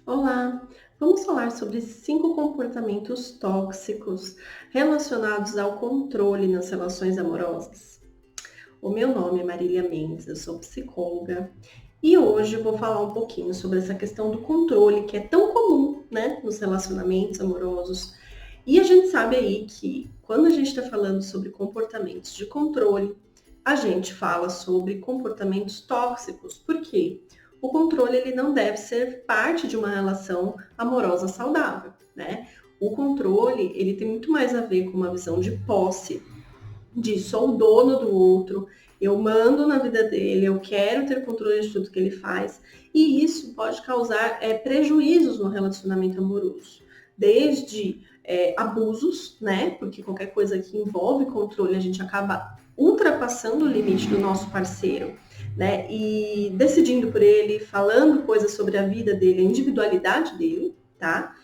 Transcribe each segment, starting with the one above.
Olá, vamos falar sobre 5 comportamentos tóxicos relacionados ao controle nas relações amorosas. O meu nome é Marília Mendes, eu sou psicóloga e hoje eu vou falar um pouquinho sobre essa questão do controle que é tão comum, né, nos relacionamentos amorosos. E a gente sabe aí que quando a gente está falando sobre comportamentos de controle, a gente fala sobre comportamentos tóxicos. Por quê? O controle ele não deve ser parte de uma relação amorosa saudável, né? O controle ele tem muito mais a ver com uma visão de posse, de sou o dono do outro, eu mando na vida dele, eu quero ter controle de tudo que ele faz, e isso pode causar prejuízos no relacionamento amoroso, desde abusos, né? Porque qualquer coisa que envolve controle, a gente acaba ultrapassando o limite do nosso parceiro, né? E decidindo por ele, falando coisas sobre a vida dele, a individualidade dele, tá?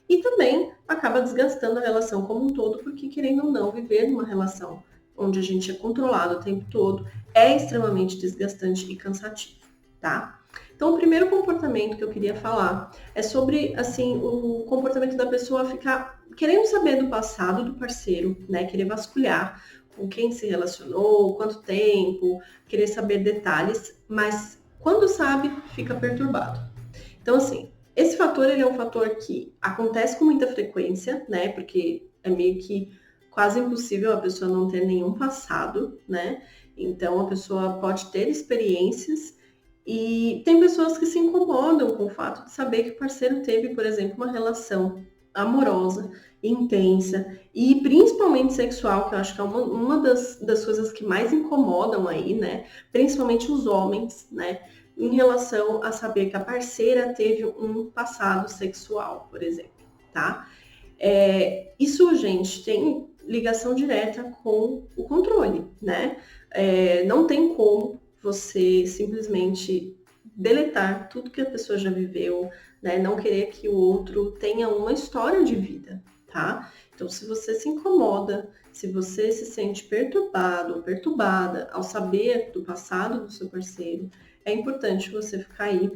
E também acaba desgastando a relação como um todo, porque querendo ou não, viver numa relação onde a gente é controlado o tempo todo é extremamente desgastante e cansativo, tá? Então, o primeiro comportamento que eu queria falar é sobre, assim, o comportamento da pessoa ficar querendo saber do passado do parceiro, né? Querer vasculhar com quem se relacionou, quanto tempo, querer saber detalhes, mas quando sabe, fica perturbado. Então, assim, esse fator ele é um fator que acontece com muita frequência, né? Porque é meio que quase impossível a pessoa não ter nenhum passado, né? Então, a pessoa pode ter experiências e tem pessoas que se incomodam com o fato de saber que o parceiro teve, por exemplo, uma relação amorosa, intensa e principalmente sexual, que eu acho que é uma das coisas que mais incomodam aí, né? Principalmente os homens, né? Em relação a saber que a parceira teve um passado sexual, por exemplo, tá? Isso, gente, tem ligação direta com o controle, né? Não tem como você simplesmente deletar tudo que a pessoa já viveu, né? Não querer que o outro tenha uma história de vida, tá? Então, se você se incomoda, se você se sente perturbado ou perturbada ao saber do passado do seu parceiro, é importante você ficar aí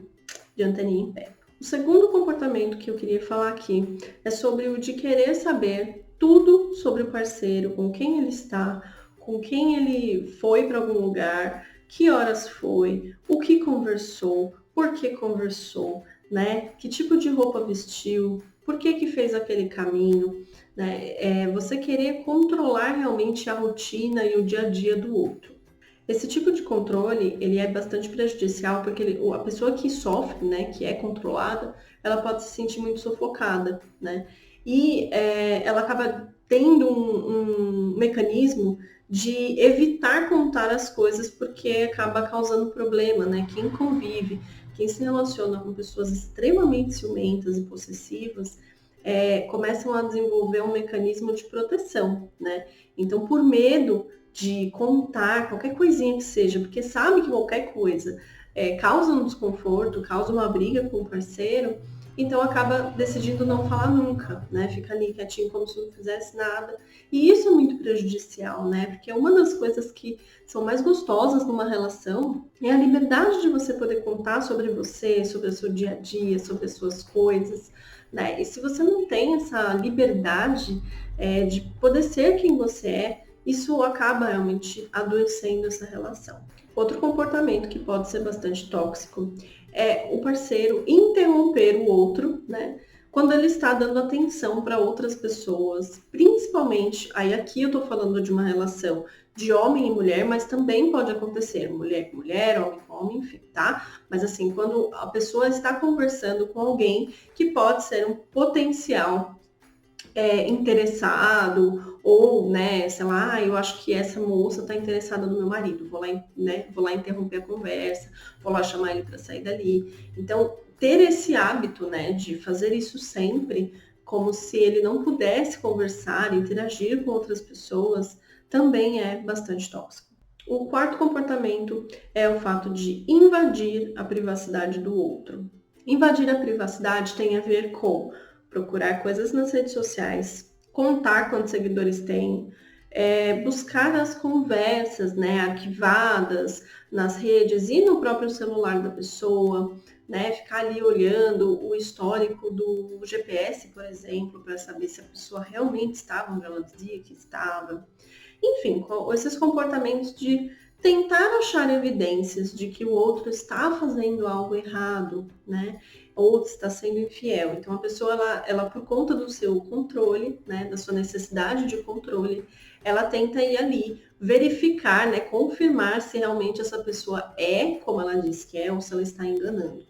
de anteninha em pé. O segundo comportamento que eu queria falar aqui é sobre o de querer saber tudo sobre o parceiro, com quem ele está, com quem ele foi para algum lugar, que horas foi, o que conversou, por que conversou, né? Que tipo de roupa vestiu, por que fez aquele caminho, né? Você querer controlar realmente a rotina e o dia a dia do outro. Esse tipo de controle, ele é bastante prejudicial porque a pessoa que sofre, né, que é controlada, ela pode se sentir muito sufocada, né? E ela acaba tendo um mecanismo de evitar contar as coisas porque acaba causando problema, né? Quem convive, quem se relaciona com pessoas extremamente ciumentas e possessivas, começam a desenvolver um mecanismo de proteção, né? Então, por medo de contar qualquer coisinha que seja, porque sabe que qualquer coisa causa um desconforto, causa uma briga com o parceiro, então acaba decidindo não falar nunca, né? Fica ali quietinho como se não fizesse nada. E isso é muito prejudicial, né? Porque uma das coisas que são mais gostosas numa relação é a liberdade de você poder contar sobre você, sobre o seu dia a dia, sobre as suas coisas, né? E se você não tem essa liberdade de poder ser quem você isso acaba realmente adoecendo essa relação. Outro comportamento que pode ser bastante tóxico é o parceiro interromper o outro, né? Quando ele está dando atenção para outras pessoas, principalmente, aí aqui eu estou falando de uma relação de homem e mulher, mas também pode acontecer mulher com mulher, homem com homem, enfim, tá? Mas assim, quando a pessoa está conversando com alguém que pode ser um potencial interessado, ou, né, sei lá, eu acho que essa moça está interessada no meu marido, vou lá, né, vou lá interromper a conversa, vou lá chamar ele para sair dali. Então, ter esse hábito, né, de fazer isso sempre, como se ele não pudesse conversar, interagir com outras pessoas, também é bastante tóxico. O quarto comportamento é o fato de invadir a privacidade do outro. Invadir a privacidade tem a ver com procurar coisas nas redes sociais, contar quantos seguidores tem, buscar as conversas, né, arquivadas nas redes e no próprio celular da pessoa, né? Ficar ali olhando o histórico do GPS, por exemplo, para saber se a pessoa realmente estava onde ela dizia que estava. Enfim, esses comportamentos de tentar achar evidências de que o outro está fazendo algo errado, né? Ou está sendo infiel. Então, a pessoa, ela por conta do seu controle, né? Da sua necessidade de controle, ela tenta ir ali verificar, né? Confirmar se realmente essa pessoa é como ela diz que é ou se ela está enganando.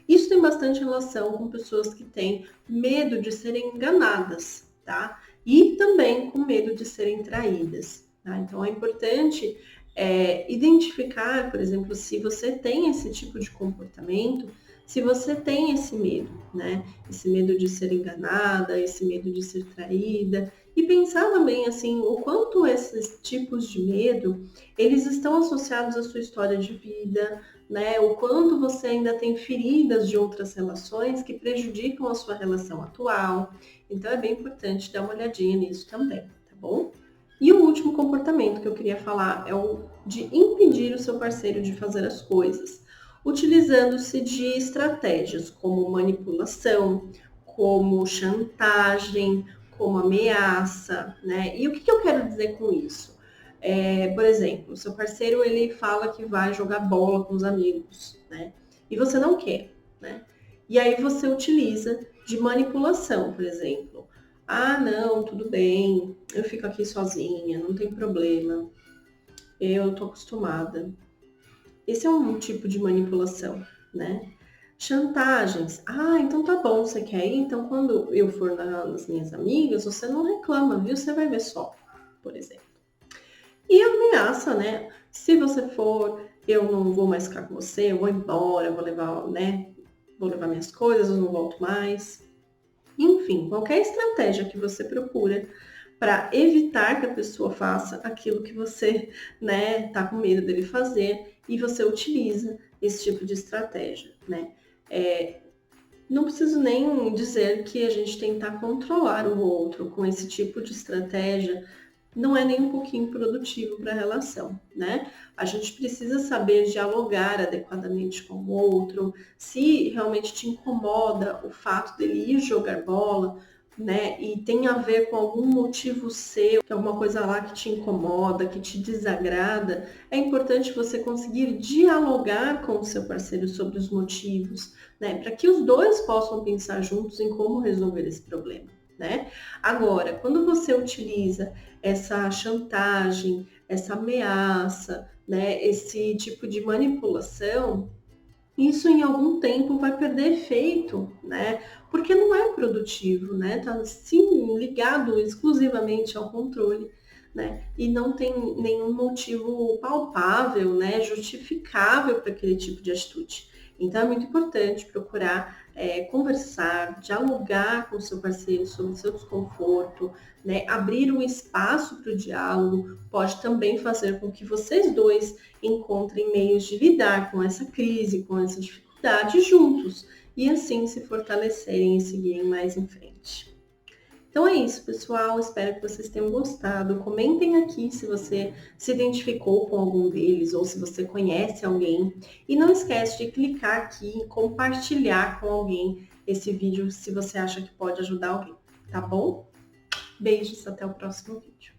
Isso tem bastante relação com pessoas que têm medo de serem enganadas, tá? E também com medo de serem traídas, tá? Então é importante identificar, por exemplo, se você tem esse tipo de comportamento, se você tem esse medo, né? Esse medo de ser enganada, esse medo de ser traída, e pensar também assim, o quanto esses tipos de medo, eles estão associados à sua história de vida, né? O quanto você ainda tem feridas de outras relações que prejudicam a sua relação atual. Então é bem importante dar uma olhadinha nisso também, tá bom? E o último comportamento que eu queria falar é o de impedir o seu parceiro de fazer as coisas, utilizando-se de estratégias como manipulação, como chantagem, como ameaça, né? E o que eu quero dizer com isso? Por exemplo, seu parceiro ele fala que vai jogar bola com os amigos, né? E você não quer, né? E aí você utiliza de manipulação, por exemplo. Ah, não, tudo bem, eu fico aqui sozinha, não tem problema, eu tô acostumada. Esse é um tipo de manipulação, né? Chantagens. Ah, então tá bom, você quer ir? Então quando eu for nas minhas amigas, você não reclama, viu? Você vai ver só, por exemplo. E ameaça, né? Se você for, eu não vou mais ficar com você, eu vou embora, eu vou levar, né? Vou levar minhas coisas, eu não volto mais. Enfim, qualquer estratégia que você procura para evitar que a pessoa faça aquilo que você, né, tá com medo dele fazer e você utiliza esse tipo de estratégia, né? Não preciso nem dizer que a gente tentar controlar o outro com esse tipo de estratégia não é nem um pouquinho produtivo para a relação, né? A gente precisa saber dialogar adequadamente com o outro, se realmente te incomoda o fato dele ir jogar bola, né? E tem a ver com algum motivo seu, que é alguma coisa lá que te incomoda, que te desagrada, é importante você conseguir dialogar com o seu parceiro sobre os motivos, né? Para que os dois possam pensar juntos em como resolver esse problema, né? Agora, quando você utiliza essa chantagem, essa ameaça, né, esse tipo de manipulação, isso em algum tempo vai perder efeito, né? Porque não é produtivo, né? Tá sim ligado exclusivamente ao controle, né? E não tem nenhum motivo palpável, né, justificável para aquele tipo de atitude. Então é muito importante procurar conversar, dialogar com o seu parceiro sobre o seu desconforto, né? Abrir um espaço para o diálogo pode também fazer com que vocês dois encontrem meios de lidar com essa crise, com essa dificuldade juntos e assim se fortalecerem e seguirem mais em frente. Então é isso, pessoal. Espero que vocês tenham gostado. Comentem aqui se você se identificou com algum deles ou se você conhece alguém. E não esquece de clicar aqui e compartilhar com alguém esse vídeo se você acha que pode ajudar alguém, tá bom? Beijos, até o próximo vídeo.